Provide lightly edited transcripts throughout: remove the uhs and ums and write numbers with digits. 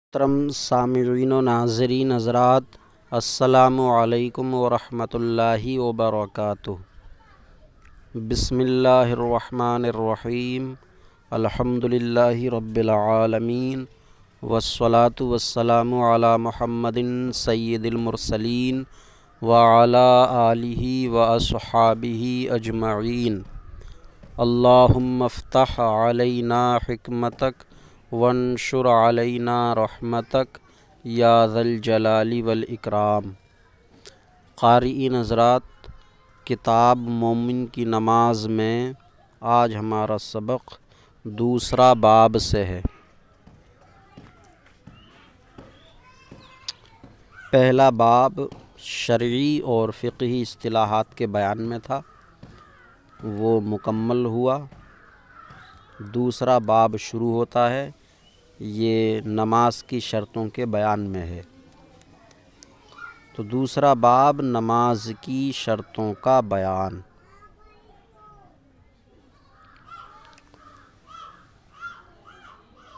मोहतरम सामिरीन व नाज़रीन हज़रात, अस्सलामु अलैकुम व रहमतुल्लाहि व बरकातुहू। बिस्मिल्लाहिर्रहमानिर्रहीम। अल्हम्दुलिल्लाहि रब्बिल आलमीन वस्सलातु वस्सलामु अला मुहम्मदिन सय्यिदिल मुरसलीन व अला आलिहि व अस्हाबिहि अजमईन। अल्लाहुम्मा फ़्तह अलैना हिकमतक वंशुर अलैना रहमतक या ज़ल जलाली वल इकराम। क़ारिईन हज़रात, किताब मोमिन की नमाज में आज हमारा सबक दूसरा बाब से है। पहला बाब शरई और फ़िक़ही इस्तिलाहात के बयान में था, वो मुकम्मल हुआ। दूसरा बाब शुरू होता है, ये नमाज की शर्तों के बयान में है। तो दूसरा बाब नमाज की शर्तों का बयान।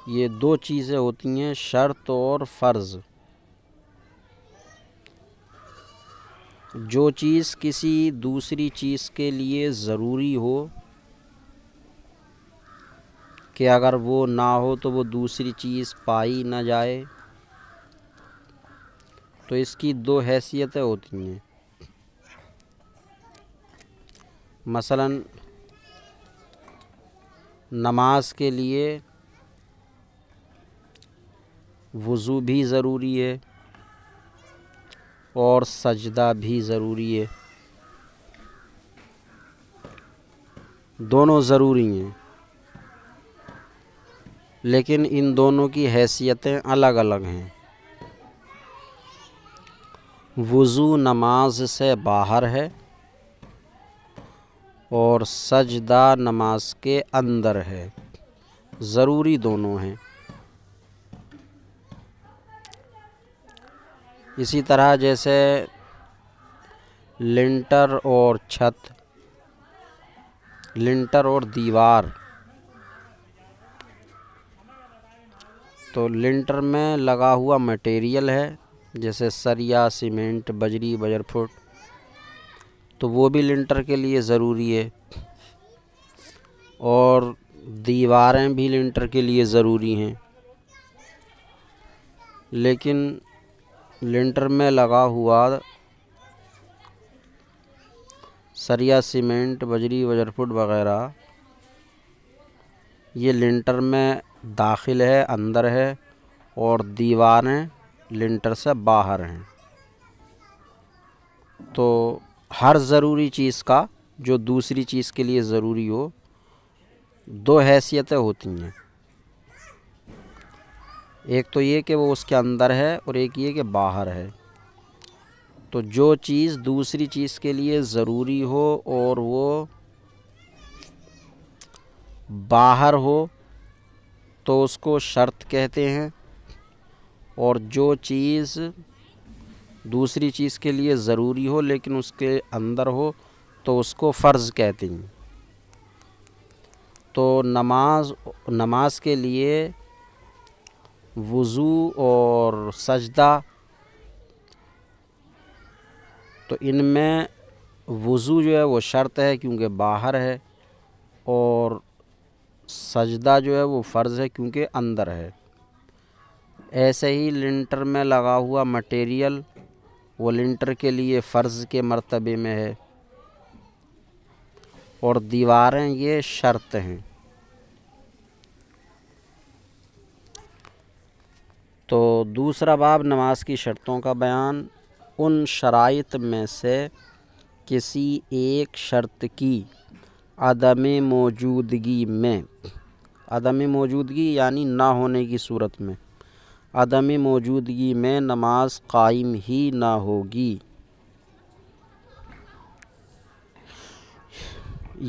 ये दो चीज़ें होती हैं, शर्त और फ़र्ज़। जो चीज़ किसी दूसरी चीज़ के लिए ज़रूरी हो कि अगर वो ना हो तो वो दूसरी चीज़ पाई ना जाए, तो इसकी दो हैसियतें होती हैं। मसलन नमाज के लिए वुज़ू भी ज़रूरी है और सजदा भी ज़रूरी है, दोनों ज़रूरी हैं, लेकिन इन दोनों की हैसियतें अलग अलग हैं। वुज़ू नमाज से बाहर है और सजदा नमाज के अंदर है, ज़रूरी दोनों हैं। इसी तरह जैसे लिंटर और छत, लिंटर और दीवार। तो लिंटर में लगा हुआ मटेरियल है, जैसे सरिया, सीमेंट, बजरी, बजरफुट, तो वो भी लिंटर के लिए ज़रूरी है। और दीवारें भी लिंटर के लिए ज़रूरी हैं, लेकिन लिंटर में लगा हुआ सरिया, सीमेंट, बजरी, बजरफुट वगैरह ये लिंटर में दाखिल है, अंदर है, और दीवारें लिंटर से बाहर हैं। तो हर ज़रूरी चीज़ का जो दूसरी चीज़ के लिए ज़रूरी हो, दो हैसियतें होती हैं। एक तो ये कि वो उसके अंदर है और एक ये कि बाहर है। तो जो चीज़ दूसरी चीज़ के लिए ज़रूरी हो और वो बाहर हो तो उसको शर्त कहते हैं, और जो चीज़ दूसरी चीज़ के लिए ज़रूरी हो लेकिन उसके अंदर हो तो उसको फ़र्ज़ कहते हैं। तो नमाज के लिए वुज़ू और सजदा, तो इनमें वुज़ू जो है वो शर्त है क्योंकि बाहर है, और सजदा जो है वो फ़र्ज़ है क्योंकि अंदर है। ऐसे ही लिंटर में लगा हुआ मटेरियल वो लिंटर के लिए फ़र्ज़ के मर्तबे में है, और दीवारें ये शर्त हैं। तो दूसरा बाब नमाज की शर्तों का बयान। उन शराइत में से किसी एक शर्त की अदम मौजूदगी में, अदम मौजूदगी यानी ना होने की सूरत में, अदम मौजूदगी में नमाज कायम ही ना होगी।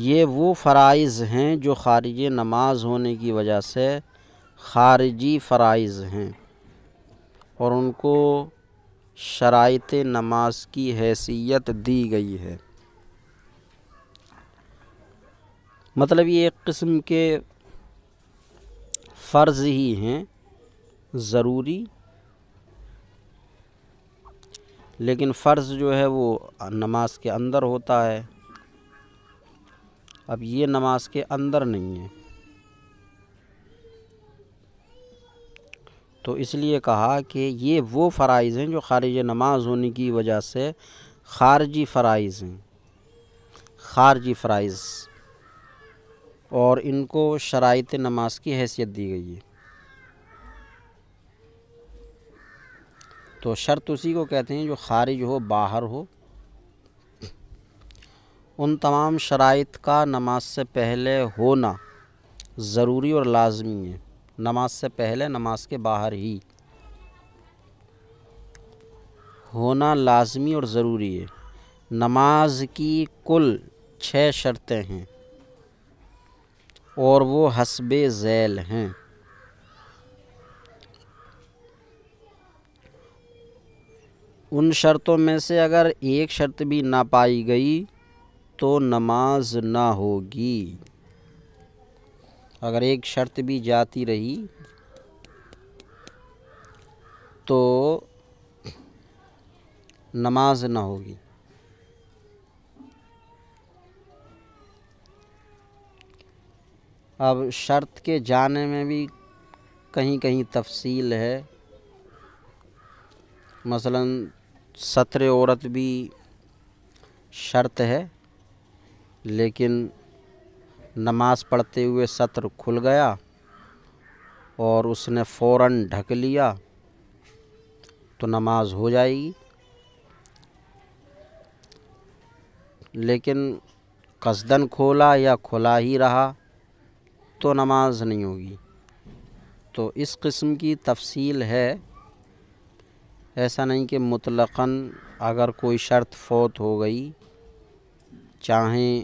ये वो फ़राइज़ हैं जो ख़ारिज नमाज होने की वजह से ख़ारिजी फ़राइज़ हैं और उनको शराइत नमाज की हैसियत दी गई है। मतलब ये एक किस्म के फ़र्ज़ ही हैं ज़रूरी, लेकिन फ़र्ज़ जो है वो नमाज के अंदर होता है। अब ये नमाज के अंदर नहीं है, तो इसलिए कहा कि ये वो फ़राइज़ हैं जो ख़ारिज नमाज होने की वजह से ख़ारजी फ़राइज़ हैं, ख़ारजी फ़राइज़, और इनको शराइत नमाज की हैसियत दी गई है। तो शर्त उसी को कहते हैं जो ख़ारिज हो, बाहर हो। उन तमाम शराइत का नमाज से पहले होना ज़रूरी और लाज़मी है। नमाज से पहले, नमाज के बाहर ही होना लाज़मी और ज़रूरी है। नमाज की कुल 6 शर्तें हैं और वो हस्बे ज़ैल हैं। उन शर्तों में से अगर एक शर्त भी ना पाई गई तो नमाज ना होगी। अगर एक शर्त भी जाती रही तो नमाज ना होगी। अब शर्त के जाने में भी कहीं कहीं तफसील है। मसलन सत्र औरत भी शर्त है, लेकिन नमाज पढ़ते हुए सत्र खुल गया और उसने फ़ौरन ढक लिया तो नमाज हो जाएगी। लेकिन कसदन खोला या खुला ही रहा तो नमाज नहीं होगी। तो इस किस्म की तफसील है। ऐसा नहीं कि मुतलक़न अगर कोई शर्त फ़ौत हो गई, चाहे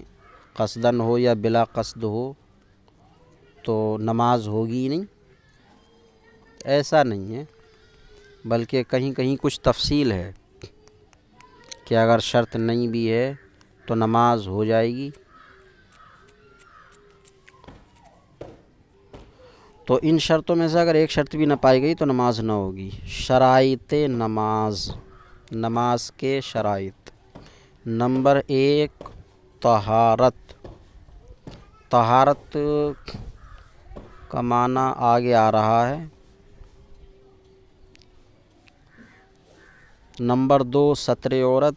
कसदन हो या बिला कसद हो, तो नमाज होगी ही नहीं, ऐसा नहीं है। बल्कि कहीं कहीं कुछ तफसील है कि अगर शर्त नहीं भी है तो नमाज हो जाएगी। तो इन शर्तों में से अगर एक शर्त भी ना पाई गई तो नमाज ना होगी। शराइत नमाज, नमाज के शराइत। नंबर 1 तहारत। तहारत का माना आगे आ रहा है। नंबर 2 सत्र औरत,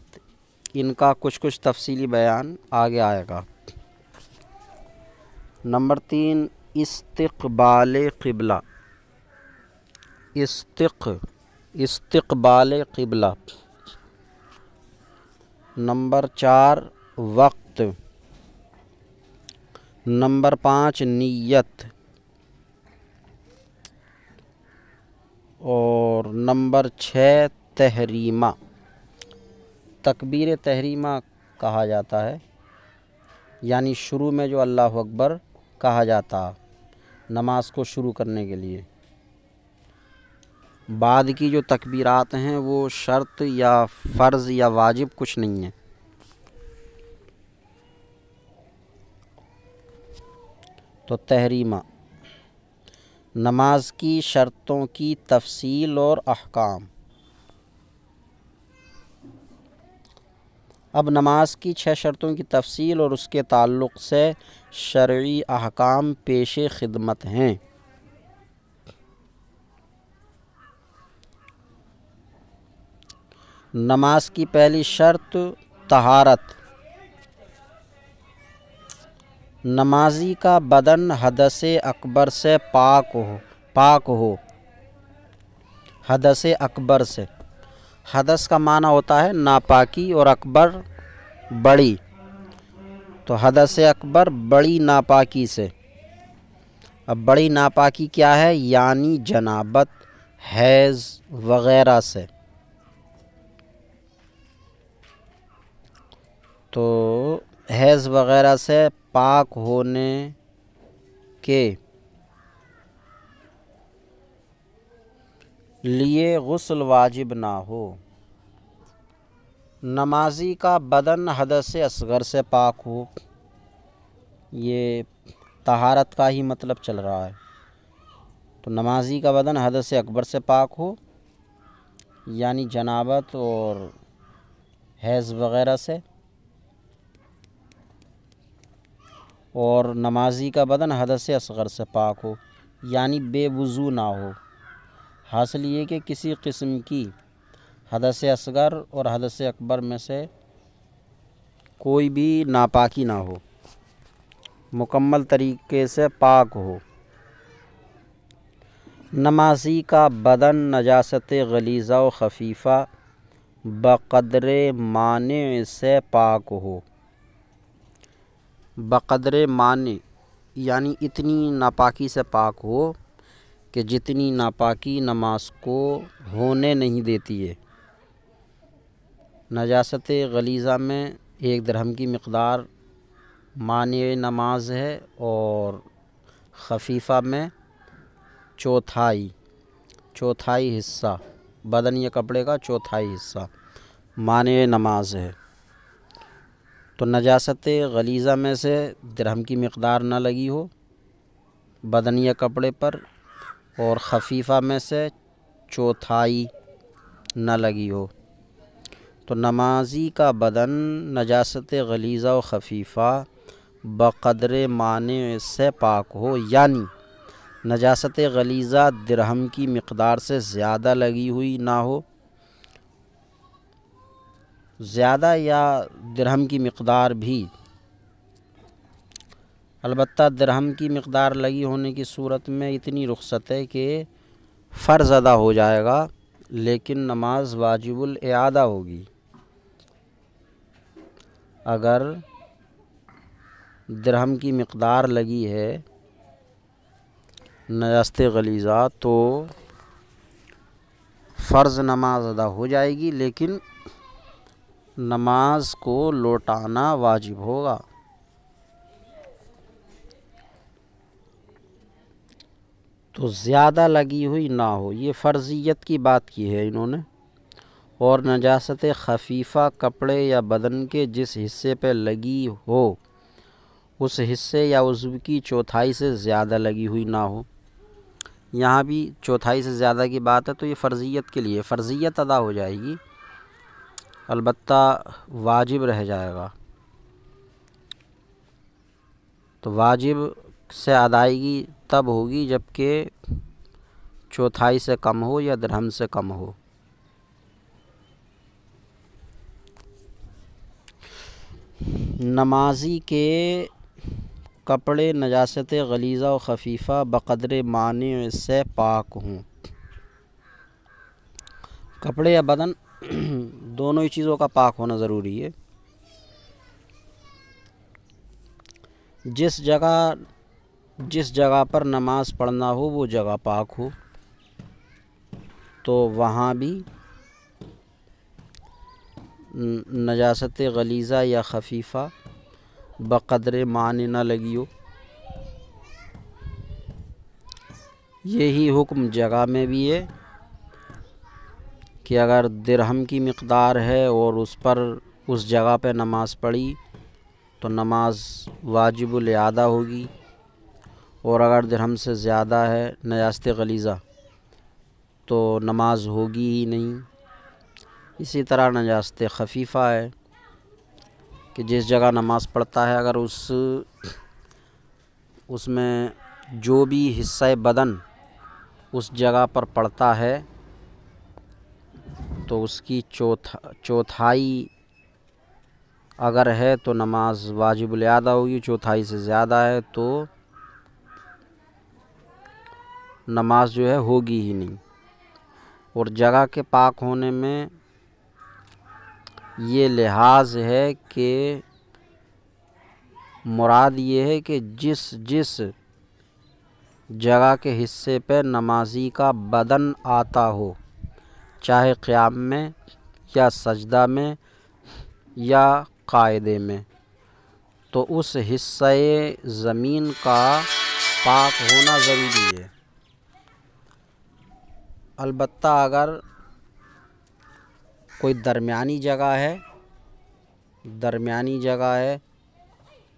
इनका कुछ कुछ तफसीली बयान आगे आएगा। नंबर 3 इस्तिक़बाल क़िबला, इस्तिक़बाल क़िबला। नंबर 4 वक्त। नंबर 5 नियत। और नंबर 6 तहरीमा। तकबीर तहरीमा कहा जाता है, यानी शुरू में जो अल्लाह अकबर कहा जाता नमाज को शुरू करने के लिए। बाद की जो तकबीरात हैं वो शर्त या फ़र्ज़ या वाजिब कुछ नहीं है। तो तहरीमा नमाज की शर्तों की तफसील और अहकाम। अब नमाज की 6 शर्तों की तफसील और उसके ताल्लुक़ से शरई अहकाम पेश खिदमत हैं। नमाज की पहली शर्त तहारत। नमाजी का बदन हदसे अकबर से पाक हो। हदसे अकबर से, हदस का माना होता है नापाकी और अकबर बड़ी। तो हदसे अकबर बड़ी नापाकी से। अब बड़ी नापाकी क्या है? यानी जनाबत, हैज़ वग़ैरह से। तो हैज़ वग़ैरह से पाक होने के लिए गुस्ल वाजिब ना हो। नमाजी का बदन हदस असगर से पाक हो, ये तहारत का ही मतलब चल रहा है। तो नमाजी का बदन हदस अकबर से पाक हो, यानी जनाबत और हैज़ वग़ैरह से, और नमाजी का बदन हदस असग़र से पाक हो, यानी बेवुज़ू ना हो। हासिल ये कि किसी किस्म की हदस असग़र और हदस अकबर में से कोई भी नापाकी ना हो, मुकम्मल तरीके से पाक हो। नमाजी का बदन नजासत गलीज़ा व खफ़ीफ़ा बक़द्रे माने से पाक हो। बक़द्रे माने यानी इतनी नापाकी से पाक हो कि जितनी नापाकी नमाज को होने नहीं देती है। नजासत गलीज़ा में 1 दिरहम की मिक़दार माने नमाज है, और खफ़ीफ़ा में चौथाई हिस्सा, बदन या कपड़े का चौथाई हिस्सा माने नमाज है। तो नजासत गलीज़ा में से दिरहम की मिक़दार न लगी हो बदन या कपड़े पर, और खफ़ीफ़ा में से चौथाई न लगी हो। तो नमाजी का बदन नजासत गलीज़ा व खफ़ीफ़ा बक़द्रे माने से पाक हो, यानी नजासत गलीज़ा दिरहम की मिक़दार से ज़्यादा लगी हुई ना हो। ज़्यादा या दिरहम की मिक़दार भी, अलबत्ता दिरहम की मिक़दार लगी होने की सूरत में इतनी रुख़सत है कि फ़र्ज़ अदा हो जाएगा, लेकिन नमाज वाजिबुल इआदा होगी। अगर दिरहम की मिक़दार लगी है नजासत गलीज़ा तो फ़र्ज़ नमाज अदा हो जाएगी, लेकिन नमाज को लौटाना वाजिब होगा। तो ज़्यादा लगी हुई ना हो, ये फ़र्ज़ियत की बात की है इन्होंने। और नजासत खफ़ीफ़ा कपड़े या बदन के जिस हिस्से पे लगी हो उस हिस्से या उज़्व की चौथाई से ज़्यादा लगी हुई ना हो। यहाँ भी चौथाई से ज़्यादा की बात है, तो ये फ़र्ज़ियत के लिए, फ़र्ज़ियत अदा हो जाएगी, अलबत्ता वाजिब रह जाएगा। तो वाजिब से अदायगी तब होगी जबकि चौथाई से कम हो या दिरहम से कम हो। नमाजी के कपड़े नजासत गलीज़ा व खफ़ीफ़ा बक़द्रे माने से पाक हों। कपड़े या बदन दोनों ही चीज़ों का पाक होना ज़रूरी है। जिस जगह पर नमाज पढ़ना हो वो जगह पाक हो, तो वहाँ भी नजासत गलीज़ा या खफ़ीफ़ा बक़द्रे माने न लगी हो। यही हुक्म जगह में भी है कि अगर दिरहम की मिक़दार है और उस जगह पे नमाज़ पढ़ी तो नमाज वाजिबुल इआदा होगी, और अगर दिरहम से ज़्यादा है नजासत गलीज़ा तो नमाज होगी ही नहीं। इसी तरह नजासत खफ़ीफ़ा है कि जिस जगह नमाज़ पढ़ता है अगर उसमें जो भी हिस्सा बदन उस जगह पर पड़ता है तो उसकी चौथाई अगर है तो नमाज वाजिबुल इआदा होगी, चौथाई से ज़्यादा है तो नमाज जो है होगी ही नहीं। और जगह के पाक होने में ये लिहाज है कि मुराद ये है कि जिस जगह के हिस्से पे नमाजी का बदन आता हो, चाहे क़याम में या सजदा में या कायदे में, तो उस हिस्से ज़मीन का पाक होना ज़रूरी है। अलबत्ता अगर कोई दरमियानी जगह है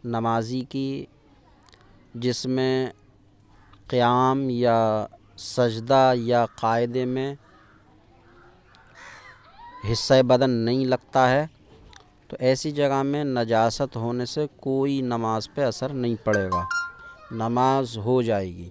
नमाजी की, जिसमें क़याम या सजदा या कायदे में हिस्सा बदन नहीं लगता है तो ऐसी जगह में नजासत होने से कोई नमाज पे असर नहीं पड़ेगा, नमाज हो जाएगी।